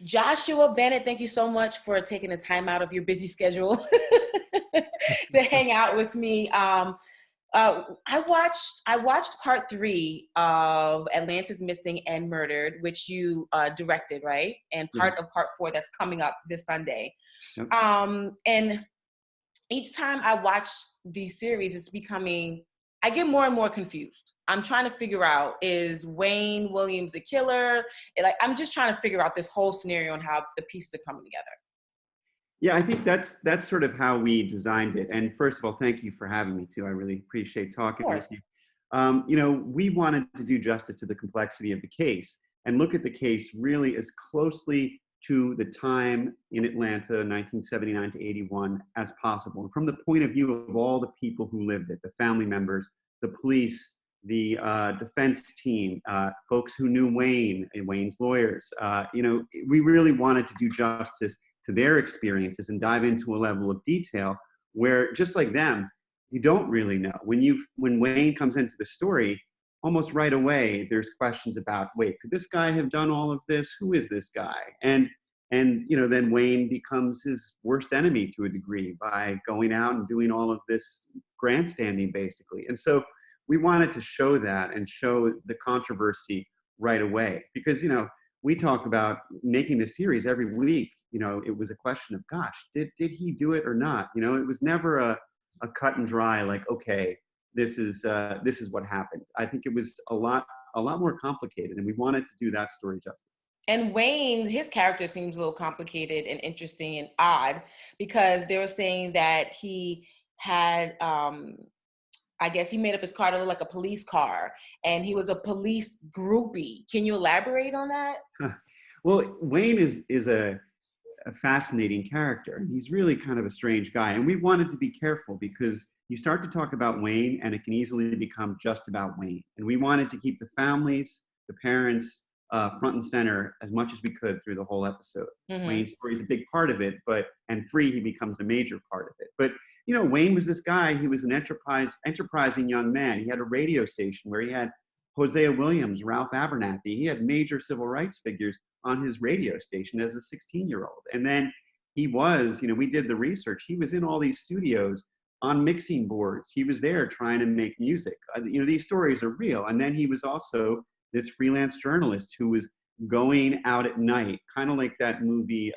Joshua Bennet, thank you so much for taking the time out of your busy schedule to hang out with me. I watched part 3 of Atlanta's Missing and Murdered, which you directed, right? And part Yes. of part 4 that's coming up this Sunday. Yep. And each time I watch these series, I get more and more confused. I'm trying to figure out, is Wayne Williams the killer? I'm just trying to figure out this whole scenario and how the pieces are coming together. Yeah, I think that's sort of how we designed it. And first of all, thank you for having me too. I really appreciate talking with you. We wanted to do justice to the complexity of the case and look at the case really as closely to the time in Atlanta, 1979 to 81, as possible. And from the point of view of all the people who lived it, the family members, the police, the defense team, folks who knew Wayne and Wayne's lawyers. We really wanted to do justice to their experiences and dive into a level of detail where, just like them, you don't really know. When Wayne comes into the story, almost right away, there's questions about, wait, could this guy have done all of this? Who is this guy? And then Wayne becomes his worst enemy to a degree by going out and doing all of this grandstanding, basically. And so we wanted to show that and show the controversy right away, because we talk about making the series every week. It was a question of, gosh, did he do it or not? It was never a cut and dry, like, okay, this is what happened. I think it was a lot more complicated, and we wanted to do that story justice. And Wayne, his character seems a little complicated and interesting and odd, because they were saying that he had, I guess he made up his car to look like a police car, and he was a police groupie. Can you elaborate on that? Well, Wayne is a fascinating character. He's really kind of a strange guy. And we wanted to be careful, because you start to talk about Wayne and it can easily become just about Wayne. And we wanted to keep the families, the parents, front and center as much as we could through the whole episode. Mm-hmm. Wayne's story is a big part of it, and 3, he becomes a major part of it. But Wayne was this guy. He was an enterprising young man. He had a radio station where he had Hosea Williams, Ralph Abernathy. He had major civil rights figures on his radio station as a 16-year-old. And then he was, we did the research. He was in all these studios on mixing boards. He was there trying to make music. These stories are real. And then he was also this freelance journalist who was going out at night, kind of like that movie,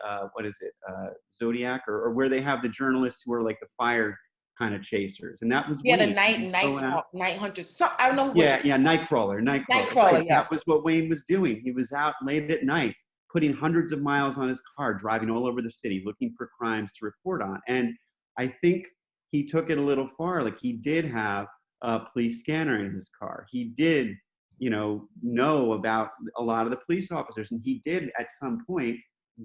Zodiac, or where they have the journalists who are like the fire kind of chasers. And that was Wayne. The night hunters. So, I don't know. Nightcrawler. Nightcrawler, right. Yes. That was what Wayne was doing. He was out late at night, putting hundreds of miles on his car, driving all over the city, looking for crimes to report on. And I think he took it a little far. Like, he did have a police scanner in his car. He did, know about a lot of the police officers. And he did, at some point,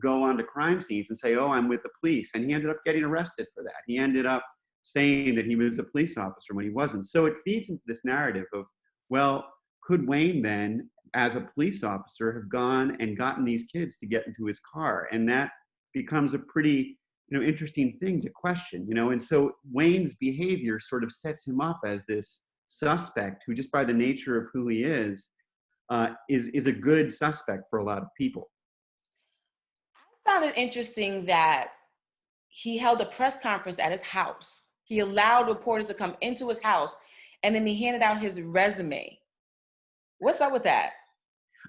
go onto crime scenes and say, oh, I'm with the police. And he ended up getting arrested for that. He ended up saying that he was a police officer when he wasn't. So it feeds into this narrative of, well, could Wayne then, as a police officer, have gone and gotten these kids to get into his car? And that becomes a pretty, interesting thing to question, And so Wayne's behavior sort of sets him up as this suspect who, just by the nature of who he is a good suspect for a lot of people. I found it interesting that he held a press conference at his house. He allowed reporters to come into his house, and then he handed out his resume. What's up with that?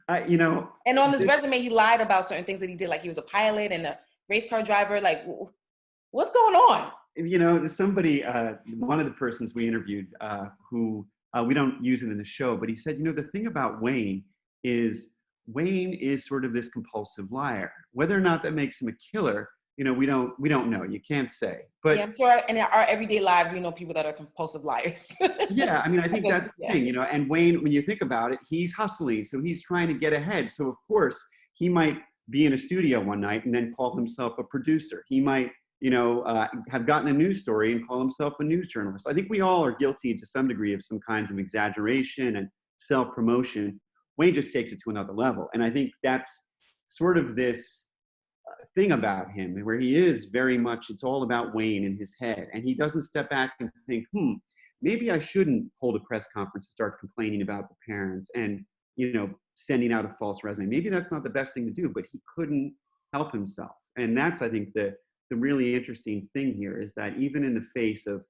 And on his resume, he lied about certain things that he did, like he was a pilot and a race car driver. Like, what's going on? Somebody, one of the persons we interviewed, who we don't use it in the show, but he said, the thing about Wayne is sort of this compulsive liar. Whether or not that makes him a killer, we don't know. You can't say. But yeah, I'm sure in our everyday lives, we know people that are compulsive liars. Yeah, I think that's the thing, And Wayne, when you think about it, he's hustling, so he's trying to get ahead. So of course, he might be in a studio one night and then call himself a producer. He might, have gotten a news story and call himself a news journalist. I think we all are guilty to some degree of some kinds of exaggeration and self-promotion. Wayne just takes it to another level, and I think that's sort of this thing about him, where he is very much, it's all about Wayne in his head, and he doesn't step back and think, maybe I shouldn't hold a press conference and start complaining about the parents and, sending out a false resume. Maybe that's not the best thing to do, but he couldn't help himself. And that's, I think, the really interesting thing here is that even in the face of,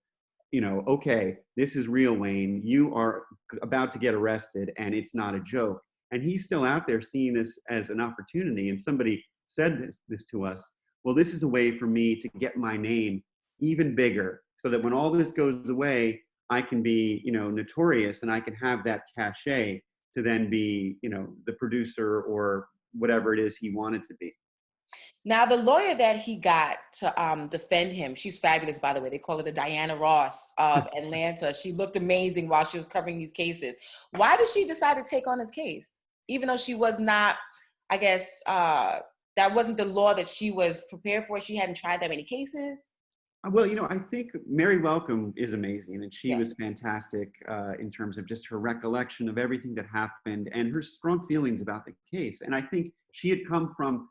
okay, this is real, Wayne, you are about to get arrested and it's not a joke. And he's still out there seeing this as an opportunity. And somebody said this to us, well, this is a way for me to get my name even bigger so that when all this goes away, I can be, notorious and I can have that cachet to then be, the producer or whatever it is he wanted to be. Now, the lawyer that he got to defend him, she's fabulous, by the way. They call her the Diana Ross of Atlanta. She looked amazing while she was covering these cases. Why did she decide to take on his case? Even though she was not, I guess, that wasn't the law that she was prepared for. She hadn't tried that many cases. Well, I think Mary Welcome is amazing, and she Yeah. was fantastic in terms of just her recollection of everything that happened and her strong feelings about the case. And I think she had come from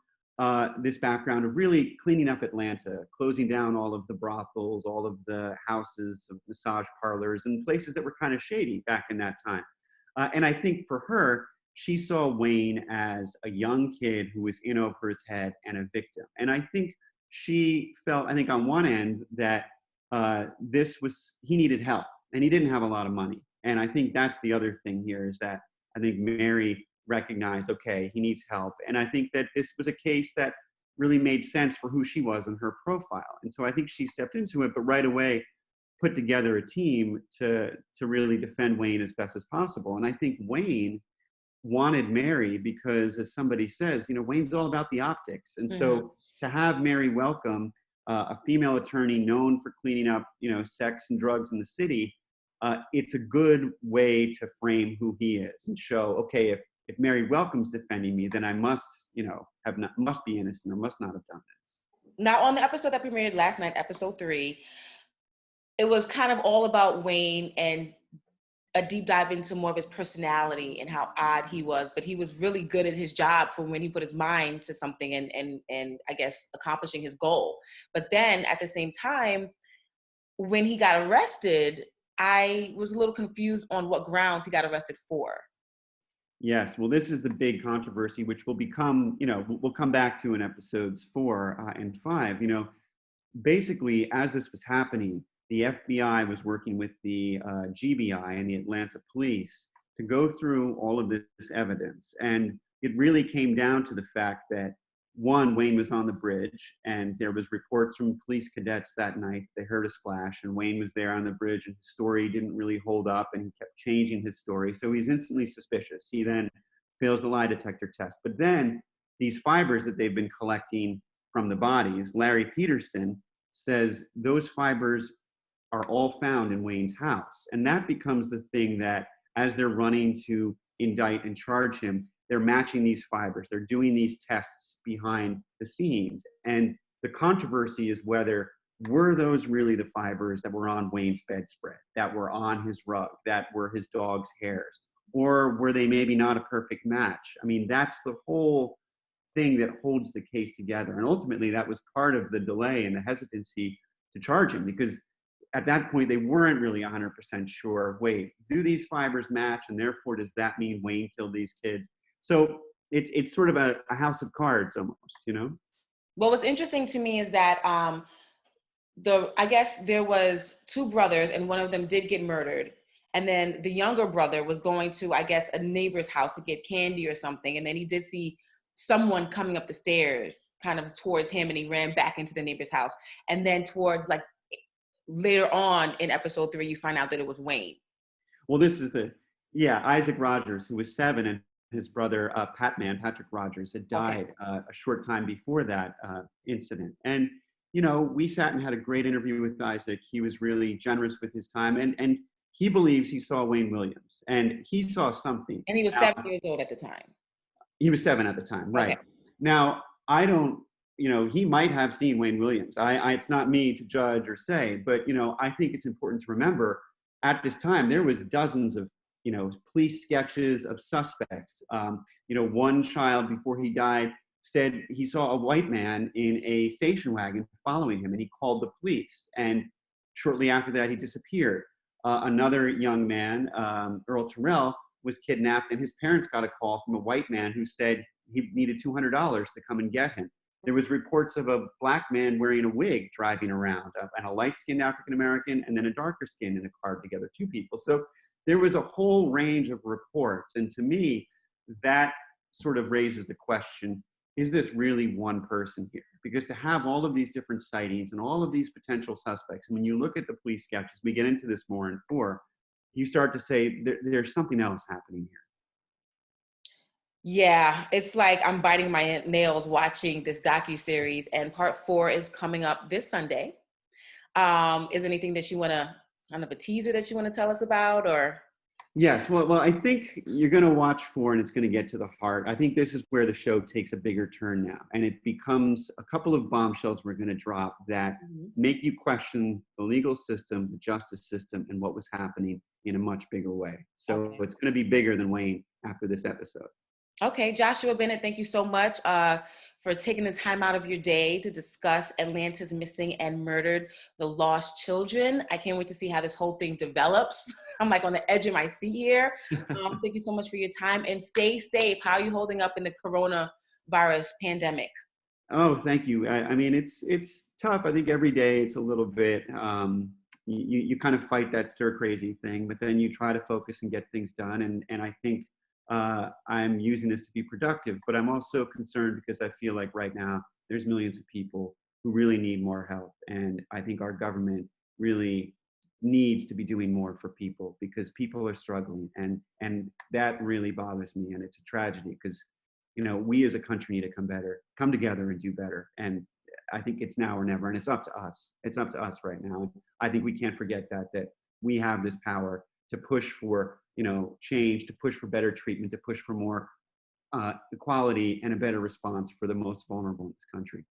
this background of really cleaning up Atlanta, closing down all of the brothels, all of the houses of massage parlors and places that were kind of shady back in that time. And I think for her, she saw Wayne as a young kid who was in over his head and a victim. And I think she felt, I think on one end, that he needed help and he didn't have a lot of money. And I think that's the other thing here is that I think Mary recognized, okay, he needs help. And I think that this was a case that really made sense for who she was and her profile. And so I think she stepped into it, but right away put together a team to really defend Wayne as best as possible. And I think Wayne wanted Mary because, as somebody says, Wayne's all about the optics. And so to have Mary Welcome, a female attorney known for cleaning up, sex and drugs in the city, it's a good way to frame who he is and show, okay, if Mary Welcome's defending me, then I must, must be innocent or must not have done this. Now, on the episode that premiered last night, episode 3, it was kind of all about Wayne and a deep dive into more of his personality and how odd he was, but he was really good at his job for when he put his mind to something and I guess accomplishing his goal. But then at the same time, when he got arrested, I was a little confused on what grounds he got arrested for. Yes, well, this is the big controversy, which will become, we'll come back to in episodes 4 and 5. Basically, as this was happening, the FBI was working with the GBI and the Atlanta police to go through all of this evidence. And it really came down to the fact that, one, Wayne was on the bridge, and there was reports from police cadets that night. They heard a splash, and Wayne was there on the bridge, and his story didn't really hold up, and he kept changing his story. So he's instantly suspicious. He then fails the lie detector test. But then these fibers that they've been collecting from the bodies, Larry Peterson says those fibers are all found in Wayne's house. And that becomes the thing that, as they're running to indict and charge him, they're matching these fibers. They're doing these tests behind the scenes. And the controversy is whether, were those really the fibers that were on Wayne's bedspread, that were on his rug, that were his dog's hairs, or were they maybe not a perfect match? I mean, that's the whole thing that holds the case together. And ultimately, that was part of the delay and the hesitancy to charge him, because at that point, they weren't really 100% sure, wait, do these fibers match? And therefore, does that mean Wayne killed these kids? So it's sort of a house of cards almost, What was interesting to me is that I guess there was 2 brothers and one of them did get murdered. And then the younger brother was going to, I guess, a neighbor's house to get candy or something. And then he did see someone coming up the stairs kind of towards him, and he ran back into the neighbor's house. And then towards later on in episode 3, you find out that it was Wayne. Well, this is Isaac Rodgers, who was 7, and his brother, Patrick Rodgers, had died a short time before that incident. And, we sat and had a great interview with Isaac. He was really generous with his time, and he believes he saw Wayne Williams, and he saw something. And he was 7 years old at the time. He was 7 at the time, right. Okay. Now, I don't, he might have seen Wayne Williams. It's not me to judge or say, but, I think it's important to remember at this time, there was dozens of, police sketches of suspects. One child before he died said he saw a white man in a station wagon following him, and he called the police. And shortly after that, he disappeared. Another young man, Earl Terrell, was kidnapped, and his parents got a call from a white man who said he needed $200 to come and get him. There was reports of a black man wearing a wig driving around, and a light-skinned African American, and then a darker skin in a car together, two people. So there was a whole range of reports, and to me, that sort of raises the question: is this really one person here? Because to have all of these different sightings and all of these potential suspects, and when you look at the police sketches, we get into this more in 4, you start to say there's something else happening here. Yeah, it's like I'm biting my nails watching this docu-series, and part 4 is coming up this Sunday. Is there anything that you want to, kind of a teaser that you want to tell us about, or? Yes, well, I think you're going to watch 4, and it's going to get to the heart. I think this is where the show takes a bigger turn now, and it becomes a couple of bombshells we're going to drop that Mhm. make you question the legal system, the justice system, and what was happening in a much bigger way. So Okay. it's going to be bigger than Wayne after this episode. Okay, Joshua Bennett, thank you so much for taking the time out of your day to discuss Atlanta's missing and murdered, the lost children. I can't wait to see how this whole thing develops. I'm like on the edge of my seat here. Thank you so much for your time, and stay safe. How are you holding up in the coronavirus pandemic? Oh, thank you. I mean, it's tough. I think every day it's a little bit. You kind of fight that stir crazy thing, but then you try to focus and get things done. And I think I'm using this to be productive, but I'm also concerned because I feel like right now there's millions of people who really need more help, and I think our government really needs to be doing more for people because people are struggling, and that really bothers me, and it's a tragedy because we as a country need to come together and do better. And I think it's now or never, and it's up to us. It's up to us right now. And I think we can't forget that we have this power to push for, change, to push for better treatment, to push for more equality and a better response for the most vulnerable in this country.